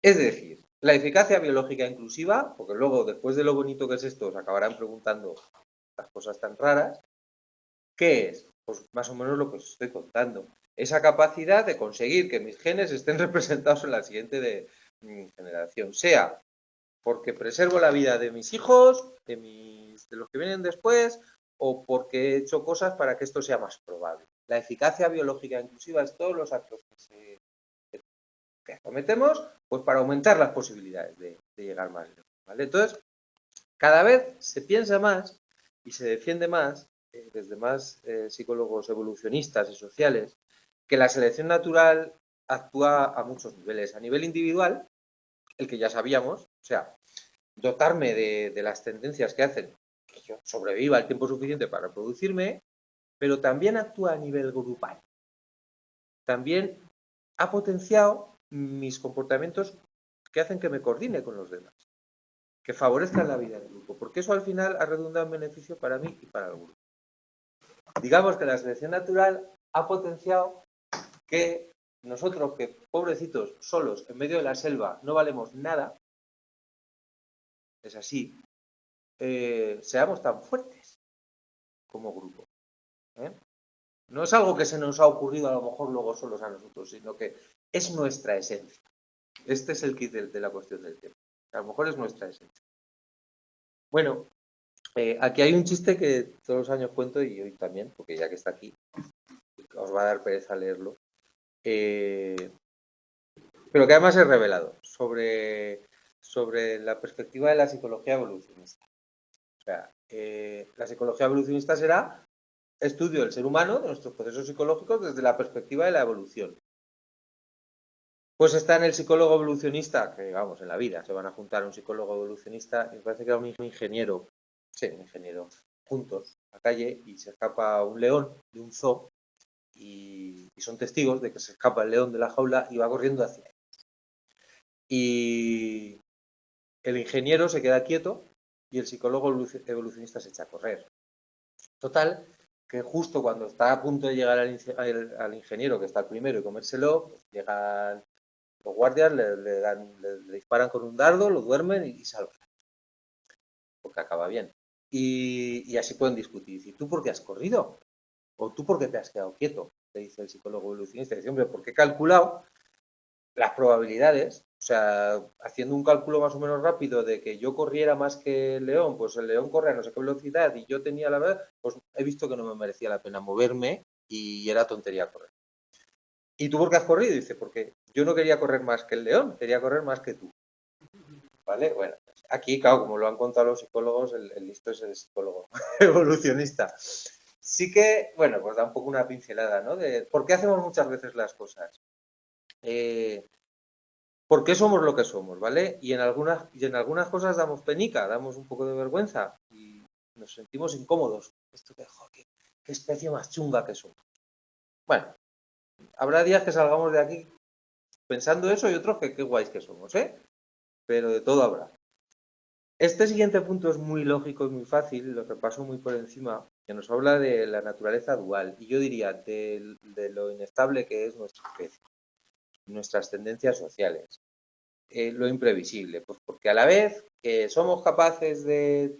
Es decir, la eficacia biológica inclusiva, porque luego, después de lo bonito que es esto, os acabarán preguntando las cosas tan raras, ¿qué es? Pues más o menos lo que os estoy contando. Esa capacidad de conseguir que mis genes estén representados en la siguiente generación, sea porque preservo la vida de mis hijos, de los que vienen después, o porque he hecho cosas para que esto sea más probable. La eficacia biológica inclusiva es todos los actos que cometemos, pues para aumentar las posibilidades de llegar más lejos, ¿vale? Entonces, cada vez se piensa más y se defiende más, desde más psicólogos evolucionistas y sociales, que la selección natural actúa a muchos niveles. A nivel individual, el que ya sabíamos, o sea, dotarme de las tendencias que hacen que yo sobreviva el tiempo suficiente para reproducirme, pero también actúa a nivel grupal. También ha potenciado mis comportamientos que hacen que me coordine con los demás, que favorezcan la vida del grupo, porque eso al final ha redundado en beneficio para mí y para el grupo. Digamos que la selección natural ha potenciado que nosotros, que pobrecitos, solos, en medio de la selva, no valemos nada, es así, seamos tan fuertes como grupo. No es algo que se nos ha ocurrido a lo mejor luego solos a nosotros, sino que es nuestra esencia. Este es el kit de la cuestión del tema. A lo mejor es nuestra esencia. Bueno, aquí hay un chiste que todos los años cuento y hoy también, porque ya que está aquí, os va a dar pereza leerlo. Pero que además es revelado sobre la perspectiva de la psicología evolucionista. O sea, la psicología evolucionista será estudio del ser humano, de nuestros procesos psicológicos, desde la perspectiva de la evolución. Pues está en el psicólogo evolucionista, que vamos, en la vida se van a juntar un psicólogo evolucionista, me parece que era un ingeniero, sí, un ingeniero, juntos a la calle y se escapa un león de un zoo y son testigos de que se escapa el león de la jaula y va corriendo hacia ellos. Y el ingeniero se queda quieto y el psicólogo evolucionista se echa a correr. Total, que justo cuando está a punto de llegar al ingeniero, que está el primero, y comérselo, pues llegan los guardias, le disparan con un dardo, lo duermen y salvan. Porque acaba bien. Y así pueden discutir. ¿Y tú por qué has corrido? ¿O tú por qué te has quedado quieto? Le dice el psicólogo evolucionista. Dice, hombre, porque he calculado las probabilidades, o sea, haciendo un cálculo más o menos rápido de que yo corriera más que el león, pues el león corre a no sé qué velocidad y yo tenía la verdad, pues he visto que no me merecía la pena moverme y era tontería correr. ¿Y tú por qué has corrido? Dice, porque yo no quería correr más que el león, quería correr más que tú. ¿Vale? Bueno, aquí, claro, como lo han contado los psicólogos, el listo es el psicólogo evolucionista. Sí que, bueno, pues da un poco una pincelada, ¿no? De por qué hacemos muchas veces las cosas. ¿Por qué somos lo que somos, ¿vale? Y en algunas cosas damos penica, damos un poco de vergüenza y nos sentimos incómodos. Esto de, joder, qué especie más chunga que somos. Bueno, habrá días que salgamos de aquí pensando eso y otros que qué guays que somos, ¿eh? Pero de todo habrá. Este siguiente punto es muy lógico y muy fácil, lo repaso muy por encima, que nos habla de la naturaleza dual y yo diría de lo inestable que es nuestra especie, nuestras tendencias sociales, lo imprevisible, pues porque a la vez que somos capaces de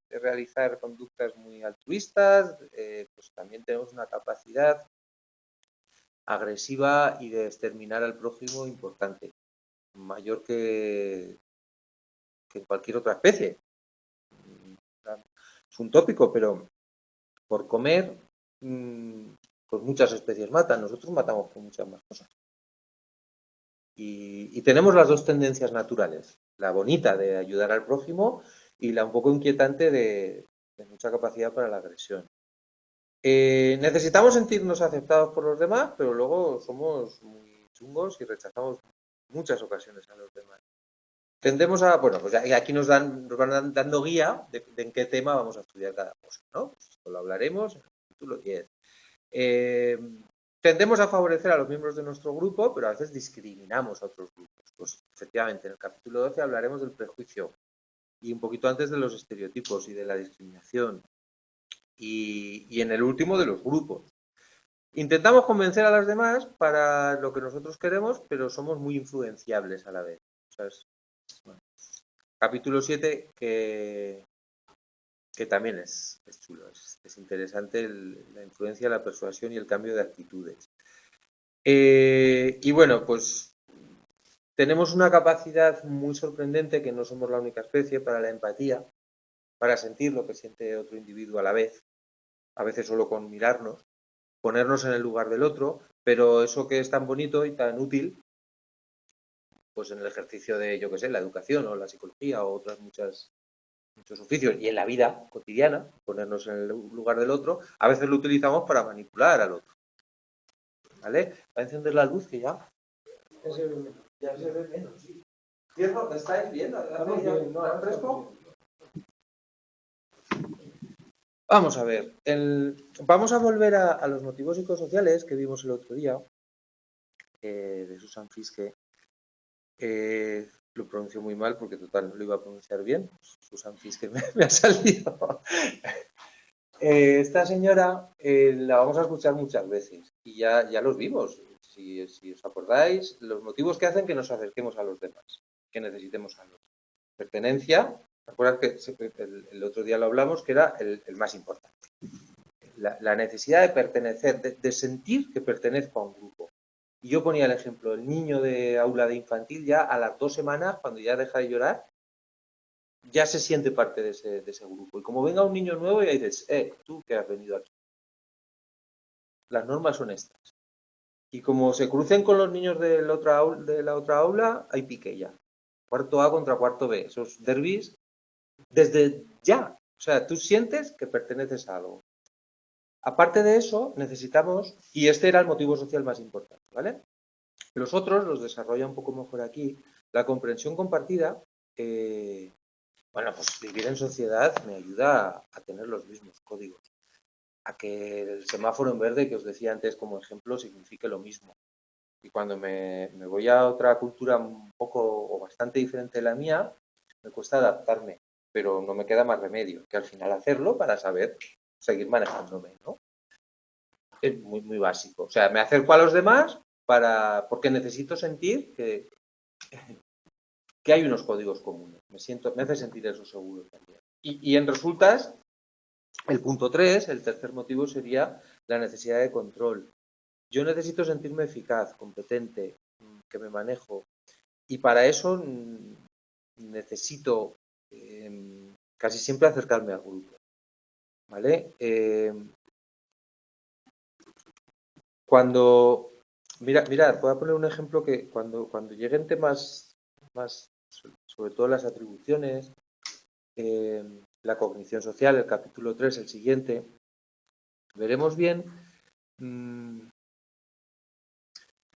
realizar conductas muy altruistas, pues también tenemos una capacidad agresiva y de exterminar al prójimo importante, mayor que cualquier otra especie. Es un tópico, pero por comer, pues muchas especies matan. Nosotros matamos por muchas más cosas. Y tenemos las dos tendencias naturales. La bonita de ayudar al prójimo y la un poco inquietante de mucha capacidad para la agresión. Necesitamos sentirnos aceptados por los demás, pero luego somos muy chungos y rechazamos muchas ocasiones a los demás. Tendemos a, bueno, pues aquí nos van dando guía de en qué tema vamos a estudiar cada cosa, ¿no? Pues esto lo hablaremos en el capítulo 10. Tendemos a favorecer a los miembros de nuestro grupo, pero a veces discriminamos a otros grupos. Pues efectivamente, en el capítulo 12 hablaremos del prejuicio y un poquito antes de los estereotipos y de la discriminación. Y en el último de los grupos. Intentamos convencer a las demás para lo que nosotros queremos, pero somos muy influenciables a la vez. O sea, bueno. Capítulo 7, que también es chulo, es interesante la influencia, la persuasión y el cambio de actitudes. Y bueno, pues tenemos una capacidad muy sorprendente, que no somos la única especie, para la empatía, para sentir lo que siente otro individuo a la vez, a veces solo con mirarnos, ponernos en el lugar del otro, pero eso que es tan bonito y tan útil, pues en el ejercicio de, yo qué sé, la educación o la psicología o otras muchos oficios y en la vida cotidiana, ponernos en el lugar del otro, a veces lo utilizamos para manipular al otro. ¿Vale? Va a encender la luz que ya se ve menos, sí. Cierro, ¿estáis viendo? Estamos bien, no, ¿Está fresco? Vamos a ver, vamos a volver a los motivos psicosociales que vimos el otro día, de Susan Fiske. Lo pronuncio muy mal porque total no lo iba a pronunciar bien. Susan Fiske me ha salido. Esta señora la vamos a escuchar muchas veces y ya los vimos. Si os acordáis, los motivos que hacen que nos acerquemos a los demás, que necesitemos a los. Pertenencia, ¿Te acuerdas que el otro día lo hablamos, que era el más importante? La necesidad de pertenecer, de sentir que pertenezco a un grupo. Y yo ponía el ejemplo, el niño de aula de infantil ya a las 2 semanas, cuando ya deja de llorar, ya se siente parte de ese grupo. Y como venga un niño nuevo, ya dices, tú que has venido aquí. Las normas son estas. Y como se crucen con los niños de la otra aula, hay pique ya. Cuarto A contra cuarto B. Esos derbis, desde ya. O sea, tú sientes que perteneces a algo. Aparte de eso, necesitamos, y este era el motivo social más importante, ¿vale? Los otros los desarrolla un poco mejor aquí. La comprensión compartida, bueno, pues vivir en sociedad me ayuda a tener los mismos códigos. A que el semáforo en verde que os decía antes como ejemplo signifique lo mismo. Y cuando me voy a otra cultura un poco o bastante diferente de la mía, me cuesta adaptarme, pero no me queda más remedio que al final hacerlo para saber seguir manejándome, ¿no? Es muy, muy básico. O sea, me acerco a los demás porque necesito sentir que hay unos códigos comunes. Me hace sentir eso seguro también. Y en resultas, el punto 3, el tercer motivo sería la necesidad de control. Yo necesito sentirme eficaz, competente, que me manejo. Y para eso necesito casi siempre acercarme al grupo. ¿Vale? Mirad, voy a poner un ejemplo que cuando lleguen temas más, sobre todo las atribuciones, la cognición social, el capítulo 3, el siguiente, veremos bien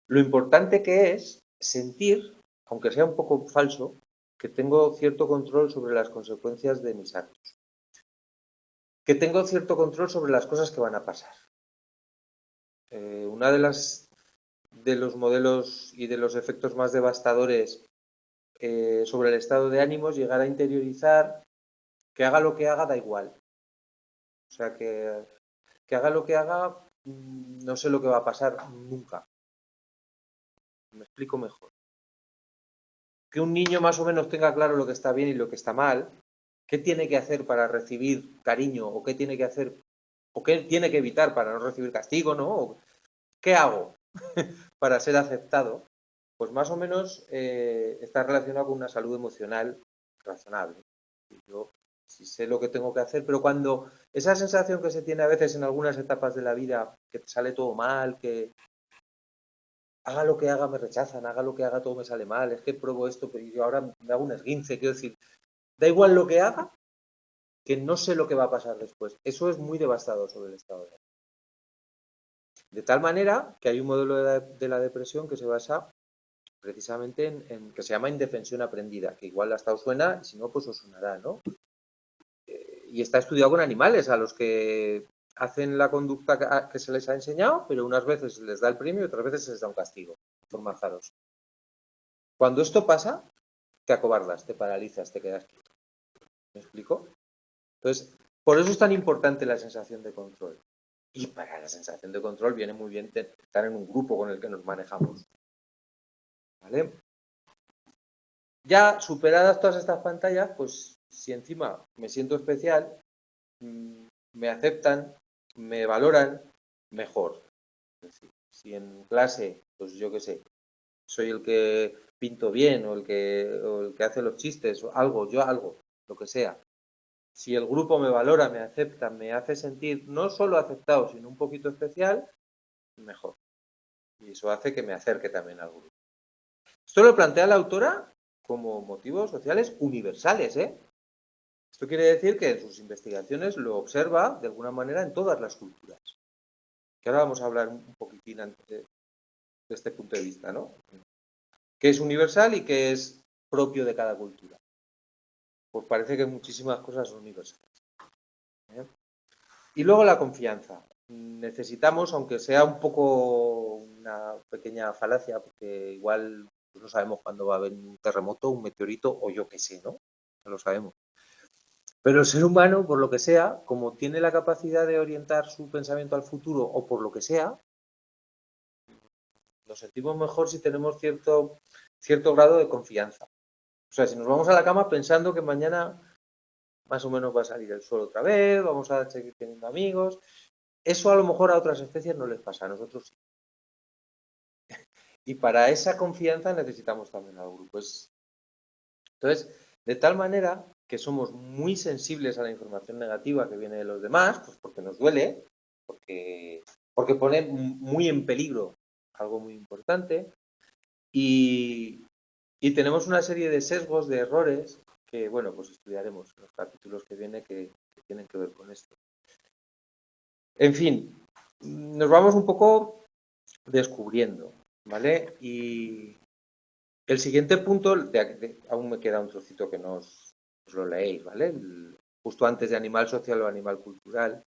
lo importante que es sentir, aunque sea un poco falso, que tengo cierto control sobre las consecuencias de mis actos. Que tengo cierto control sobre las cosas que van a pasar. Una de los modelos y de los efectos más devastadores sobre el estado de ánimo es llegar a interiorizar que haga lo que haga, da igual. O sea, que haga lo que haga, no sé lo que va a pasar nunca. Me explico mejor. Que un niño más o menos tenga claro lo que está bien y lo que está mal, qué tiene que hacer para recibir cariño o qué tiene que hacer o qué tiene que evitar para no recibir castigo, ¿no? ¿Qué hago para ser aceptado? Pues más o menos está relacionado con una salud emocional razonable. Yo sí sé lo que tengo que hacer, pero cuando esa sensación que se tiene a veces en algunas etapas de la vida, que te sale todo mal, que haga lo que haga me rechazan, haga lo que haga todo me sale mal, es que pruebo esto, pero yo ahora me hago un esguince, quiero decir, da igual lo que haga, que no sé lo que va a pasar después. Eso es muy devastador sobre el estado de ánimo. De tal manera que hay un modelo de la depresión que se basa precisamente en que se llama indefensión aprendida, que igual hasta os suena, y si no, pues os sonará, ¿no? Y está estudiado con animales a los que hacen la conducta que se les ha enseñado, pero unas veces les da el premio y otras veces se les da un castigo, por mazaros. Cuando esto pasa, te acobardas, te paralizas, te quedas quieto. ¿Me explico? Entonces, por eso es tan importante la sensación de control. Y para la sensación de control viene muy bien estar en un grupo con el que nos manejamos. ¿Vale? Ya superadas todas estas pantallas, pues si encima me siento especial, me aceptan, me valoran, mejor. Es decir, si en clase, pues yo qué sé, soy el que pinto bien o el que hace los chistes o algo, yo algo, lo que sea. Si el grupo me valora, me acepta, me hace sentir no solo aceptado, sino un poquito especial, mejor. Y eso hace que me acerque también al grupo. Esto lo plantea la autora como motivos sociales universales, ¿eh? Esto quiere decir que en sus investigaciones lo observa de alguna manera en todas las culturas. Que ahora vamos a hablar un poquitín de este punto de vista, ¿no? ¿Qué es universal y qué es propio de cada cultura? Pues parece que muchísimas cosas son universales. ¿Eh? Y luego la confianza. Necesitamos, aunque sea un poco una pequeña falacia, porque igual no sabemos cuándo va a haber un terremoto, un meteorito o yo qué sé, ¿no? No lo sabemos. Pero el ser humano, por lo que sea, como tiene la capacidad de orientar su pensamiento al futuro o por lo que sea, nos sentimos mejor si tenemos cierto grado de confianza. O sea, si nos vamos a la cama pensando que mañana más o menos va a salir el sol otra vez, vamos a seguir teniendo amigos. Eso a lo mejor a otras especies no les pasa, a nosotros sí. Y para esa confianza necesitamos también al grupo. Entonces, de tal manera que somos muy sensibles a la información negativa que viene de los demás, pues porque nos duele, porque pone muy en peligro algo muy importante y tenemos una serie de sesgos, de errores que, bueno, pues estudiaremos en los capítulos que vienen que tienen que ver con esto. En fin, nos vamos un poco descubriendo, ¿vale? Y el siguiente punto, aún me queda un trocito que no os lo leéis, ¿vale? Justo antes de animal social o animal cultural.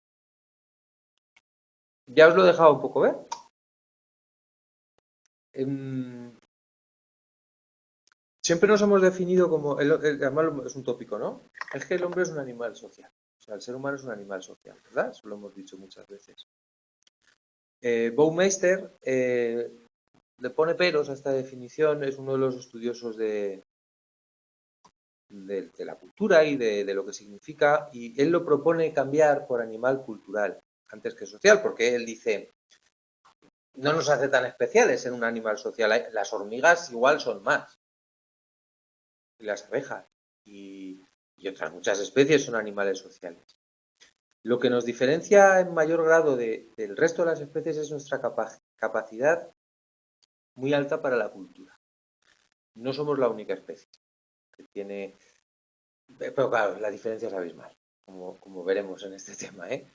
Ya os lo he dejado un poco ver. Siempre nos hemos definido como, además es un tópico, ¿no? Es que el hombre es un animal social. O sea, el ser humano es un animal social, ¿verdad? Eso lo hemos dicho muchas veces. Baumeister le pone peros a esta definición, es uno de los estudiosos de la cultura y de lo que significa, y él lo propone cambiar por animal cultural antes que social, porque él dice, no nos hace tan especiales en un animal social, las hormigas igual son más, y las abejas, y otras muchas especies son animales sociales. Lo que nos diferencia en mayor grado del resto de las especies es nuestra capacidad muy alta para la cultura. No somos la única especie que tiene... Pero claro, la diferencia es abismal, como veremos en este tema, ¿eh?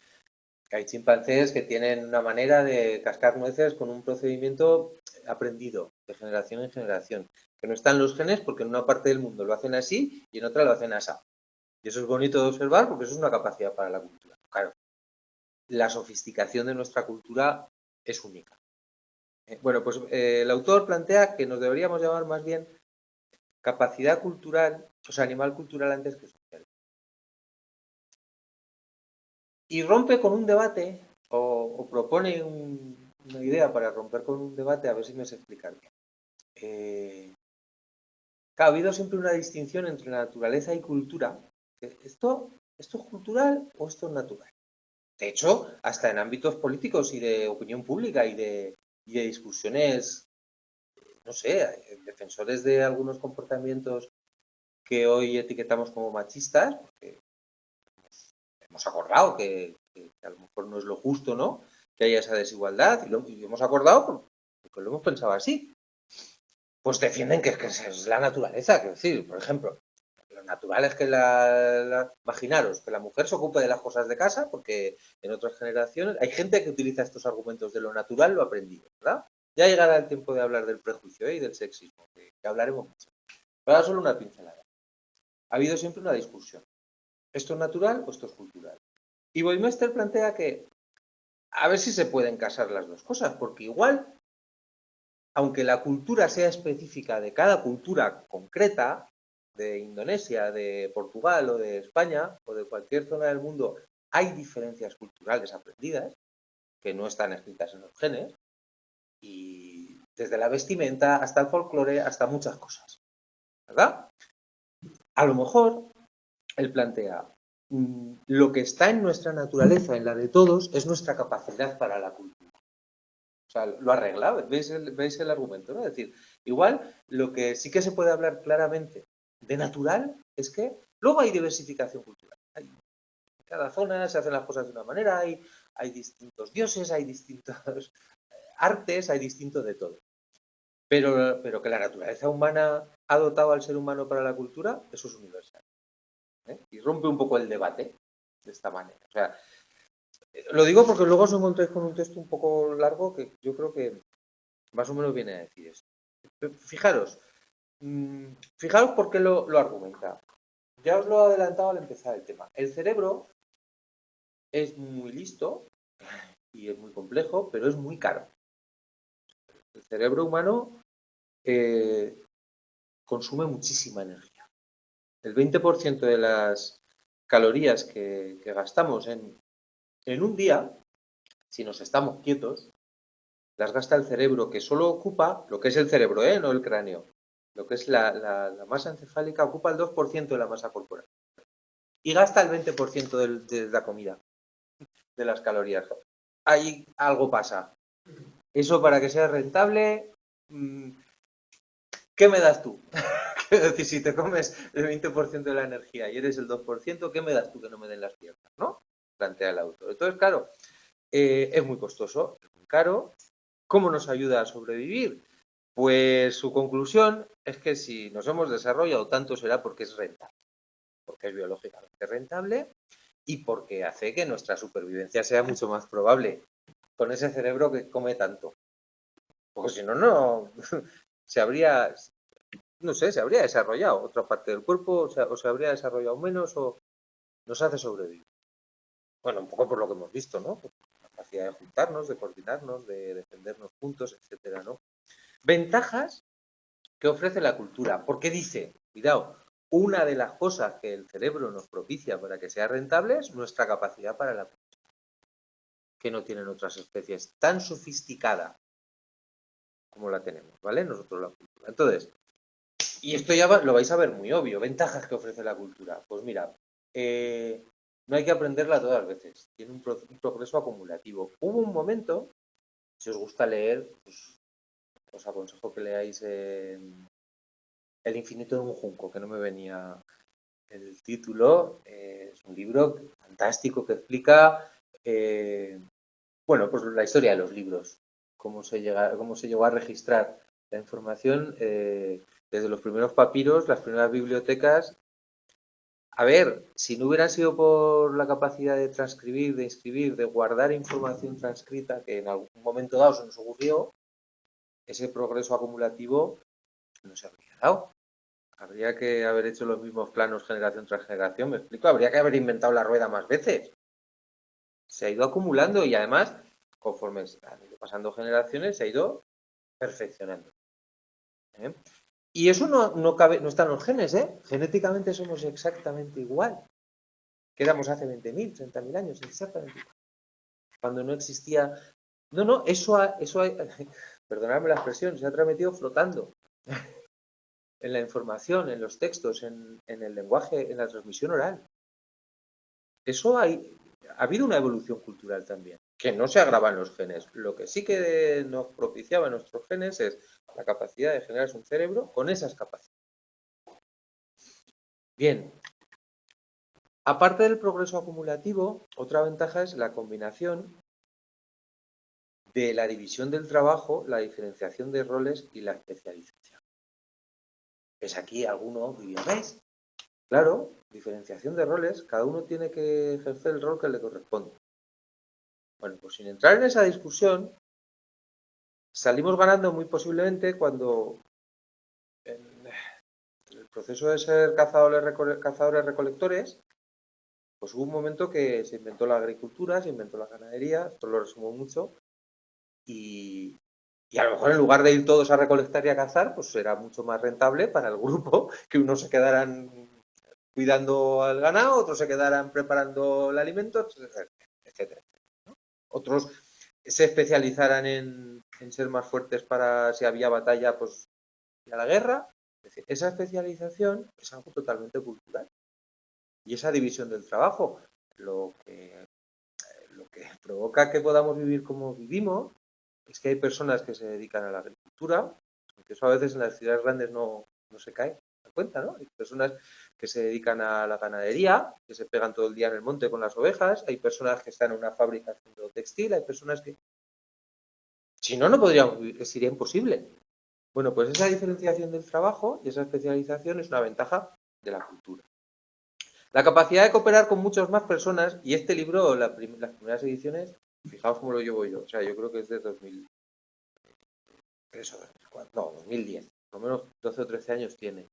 Hay chimpancés que tienen una manera de cascar nueces con un procedimiento aprendido de generación en generación, que no están los genes porque en una parte del mundo lo hacen así y en otra lo hacen así. Y eso es bonito de observar porque eso es una capacidad para la cultura. Claro, la sofisticación de nuestra cultura es única. Bueno, pues el autor plantea que nos deberíamos llamar más bien capacidad cultural, o sea, animal cultural antes que social. Y rompe con un debate, o propone una idea para romper con un debate, a ver si me sé explicar bien. Claro, ha habido siempre una distinción entre naturaleza y cultura. ¿Esto es cultural o esto es natural? De hecho, hasta en ámbitos políticos y de opinión pública y de discusiones, no sé, defensores de algunos comportamientos que hoy etiquetamos como machistas, porque hemos acordado que a lo mejor no es lo justo, ¿no? Que haya esa desigualdad y lo hemos acordado porque lo hemos pensado así. Pues defienden que es la naturaleza, que decir, por ejemplo, lo natural es que imaginaros que la mujer se ocupe de las cosas de casa, porque en otras generaciones hay gente que utiliza estos argumentos de lo natural, lo aprendido, ¿verdad? Ya llegará el tiempo de hablar del prejuicio y del sexismo, que hablaremos mucho. Pero ahora solo una pincelada. Ha habido siempre una discusión. ¿Esto es natural o esto es cultural? Y Baumeister plantea que a ver si se pueden casar las dos cosas, porque igual, aunque la cultura sea específica de cada cultura concreta, de Indonesia, de Portugal o de España o de cualquier zona del mundo, hay diferencias culturales aprendidas que no están escritas en los genes, y desde la vestimenta hasta el folclore, hasta muchas cosas, ¿verdad? A lo mejor él plantea, lo que está en nuestra naturaleza, en la de todos, es nuestra capacidad para la cultura. O sea, lo arregla, ¿veis el argumento? ¿No? Es decir, igual lo que sí que se puede hablar claramente de natural es que luego hay diversificación cultural. En cada zona se hacen las cosas de una manera, hay distintos dioses, hay distintos artes, hay distinto de todo. Pero que la naturaleza humana ha dotado al ser humano para la cultura, eso es universal. ¿Eh? Y rompe un poco el debate de esta manera. O sea, lo digo porque luego os encontréis con un texto un poco largo que yo creo que más o menos viene a decir esto. Fijaros, fijaros por qué lo argumenta. Ya os lo he adelantado al empezar el tema. El cerebro es muy listo y es muy complejo, pero es muy caro. El cerebro humano consume muchísima energía. El 20% de las calorías que gastamos en un día, si nos estamos quietos, las gasta el cerebro, que solo ocupa lo que es el cerebro, no el cráneo. Lo que es la masa encefálica ocupa el 2% de la masa corporal. y gasta el 20% de la comida, de las calorías. Ahí algo pasa. Eso para que sea rentable, ¿qué me das tú? Es decir, si te comes el 20% de la energía y eres el 2%, ¿qué me das tú que no me den las piernas? ¿No? Plantea el autor. Entonces, claro, es muy costoso, es muy caro. ¿Cómo nos ayuda a sobrevivir? Pues su conclusión es que si nos hemos desarrollado tanto será porque es rentable, porque es biológicamente rentable y porque hace que nuestra supervivencia sea mucho más probable con ese cerebro que come tanto. Porque si no, no se habría, no sé, se habría desarrollado otra parte del cuerpo o se habría desarrollado menos o nos hace sobrevivir. Bueno, un poco por lo que hemos visto, ¿no? La capacidad de juntarnos, de coordinarnos, de defendernos juntos, etcétera, ¿no? Ventajas que ofrece la cultura, porque dice, cuidado, una de las cosas que el cerebro nos propicia para que sea rentable es nuestra capacidad para la cultura, que no tienen otras especies tan sofisticada como la tenemos, ¿vale? Nosotros la cultura. Entonces, y esto ya lo vais a ver muy obvio, ventajas que ofrece la cultura. Pues mira, no hay que aprenderla todas las veces, tiene un progreso acumulativo. Hubo un momento, si os gusta leer, pues, os aconsejo que leáis El infinito de un junco, que no me venía el título. Es un libro fantástico que explica, bueno, pues la historia de los libros, cómo se llegó a registrar la información desde los primeros papiros, las primeras bibliotecas. A ver, si no hubiera sido por la capacidad de transcribir, de inscribir, de guardar información transcrita, que en algún momento dado se nos ocurrió, ese progreso acumulativo no se habría dado. Habría que haber hecho los mismos planos generación tras generación, ¿me explico? Habría que haber inventado la rueda más veces. Se ha ido acumulando y además, conforme han ido pasando generaciones, se ha ido perfeccionando. ¿Eh? Y eso no está en los genes, ¿eh? Genéticamente somos exactamente igual que éramos hace 20.000, 30.000 años, exactamente igual. Cuando no existía... No, perdonadme la expresión, se ha transmitido flotando. En la información, en los textos, en el lenguaje, en la transmisión oral. Eso ha habido una evolución cultural también, que no se agrava en los genes. Lo que sí que nos propiciaba en nuestros genes es la capacidad de generarse un cerebro con esas capacidades. Bien, aparte del progreso acumulativo, otra ventaja es la combinación de la división del trabajo, la diferenciación de roles y la especialización. ¿Ves aquí alguno? ¿Veis? Claro, diferenciación de roles, cada uno tiene que ejercer el rol que le corresponde. Bueno, pues sin entrar en esa discusión, salimos ganando muy posiblemente cuando en el proceso de ser cazadores-recolectores, pues hubo un momento que se inventó la agricultura, se inventó la ganadería, esto lo resumo mucho, y a lo mejor en lugar de ir todos a recolectar y a cazar, pues era mucho más rentable para el grupo que unos se quedaran cuidando al ganado, otros se quedaran preparando el alimento, etcétera. Otros se especializaran en ser más fuertes para si había batalla, pues a la guerra. Es decir, esa especialización es algo totalmente cultural. Y esa división del trabajo, lo que provoca que podamos vivir como vivimos, es que hay personas que se dedican a la agricultura, aunque eso a veces en las ciudades grandes no se cae en cuenta, ¿no? Hay personas que se dedican a la ganadería, que se pegan todo el día en el monte con las ovejas, hay personas que están en una fábrica haciendo textil, hay personas que... Si no, no podríamos vivir, sería imposible. Bueno, pues esa diferenciación del trabajo y esa especialización es una ventaja de la cultura. La capacidad de cooperar con muchas más personas, y este libro, las primeras ediciones, fijaos cómo lo llevo yo, o sea, yo creo que es de 2003 o 2004, no, 2010, por lo menos 12 o 13 años tiene.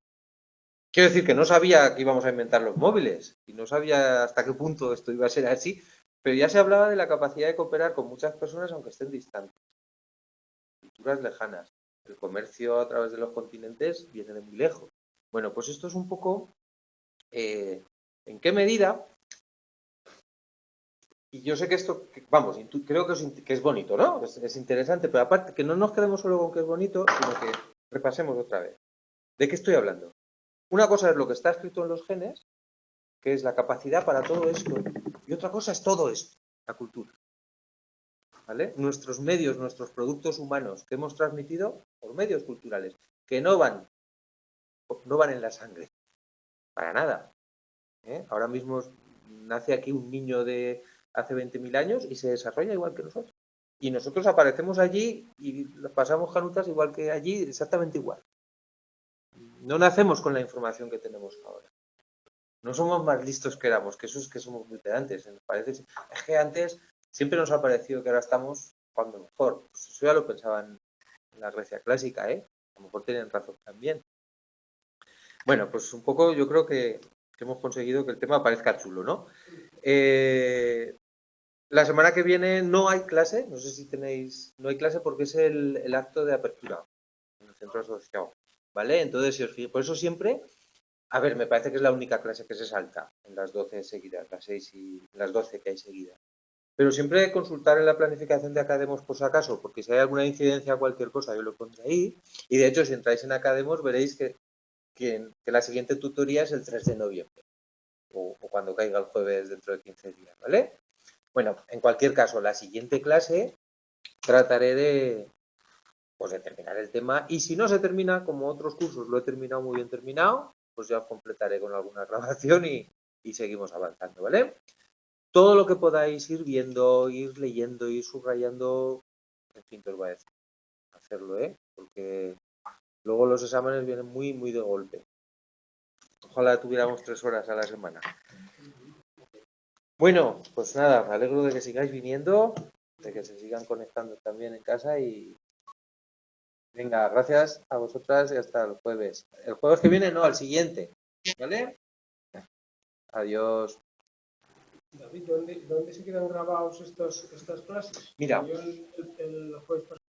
Quiero decir que no sabía que íbamos a inventar los móviles y no sabía hasta qué punto esto iba a ser así, pero ya se hablaba de la capacidad de cooperar con muchas personas aunque estén distantes, culturas lejanas. El comercio a través de los continentes viene de muy lejos. Bueno, pues esto es un poco en qué medida, y yo sé que esto, vamos, creo que es bonito, ¿no? Es interesante, pero aparte que no nos quedemos solo con que es bonito, sino que repasemos otra vez. ¿De qué estoy hablando? Una cosa es lo que está escrito en los genes, que es la capacidad para todo esto. Y otra cosa es todo esto, la cultura. ¿Vale? Nuestros medios, nuestros productos humanos que hemos transmitido por medios culturales, que no van en la sangre, para nada. Ahora mismo nace aquí un niño de hace 20.000 años y se desarrolla igual que nosotros. Y nosotros aparecemos allí y pasamos canutas igual que allí, exactamente igual. No nacemos con la información que tenemos ahora. No somos más listos que éramos, que eso es que somos muy pedantes. Nos parece, es que antes siempre nos ha parecido que ahora estamos jugando mejor. Pues eso ya lo pensaban en la Grecia clásica, ¿eh? A lo mejor tienen razón también. Bueno, pues un poco yo creo que hemos conseguido que el tema parezca chulo, ¿no? La semana que viene no hay clase, no sé si tenéis, no hay clase porque es el acto de apertura en el centro asociado, ¿vale? Entonces, si os fijáis, por eso siempre, a ver, me parece que es la única clase que se salta en las 12 seguidas, las 6 y las 12 que hay seguidas. Pero siempre consultar en la planificación de Academos por si acaso, porque si hay alguna incidencia o cualquier cosa, yo lo pondré ahí. Y de hecho, si entráis en Academos, veréis que la siguiente tutoría es el 3 de noviembre, o cuando caiga el jueves dentro de 15 días, ¿vale? Bueno, en cualquier caso, la siguiente clase trataré de terminar el tema y si no se termina, como otros cursos lo he terminado muy bien terminado, pues ya os completaré con alguna grabación y seguimos avanzando, ¿vale? Todo lo que podáis ir viendo, ir leyendo, ir subrayando, en fin, que os voy a decir, hacerlo, porque luego los exámenes vienen muy, muy de golpe. Ojalá tuviéramos 3 horas a la semana. Bueno, pues nada, me alegro de que sigáis viniendo, de que se sigan conectando también en casa y venga, gracias a vosotras y hasta el jueves. El jueves que viene, no, al siguiente, ¿vale? Adiós. David, ¿dónde se quedan grabados estas clases? Mira. Yo el jueves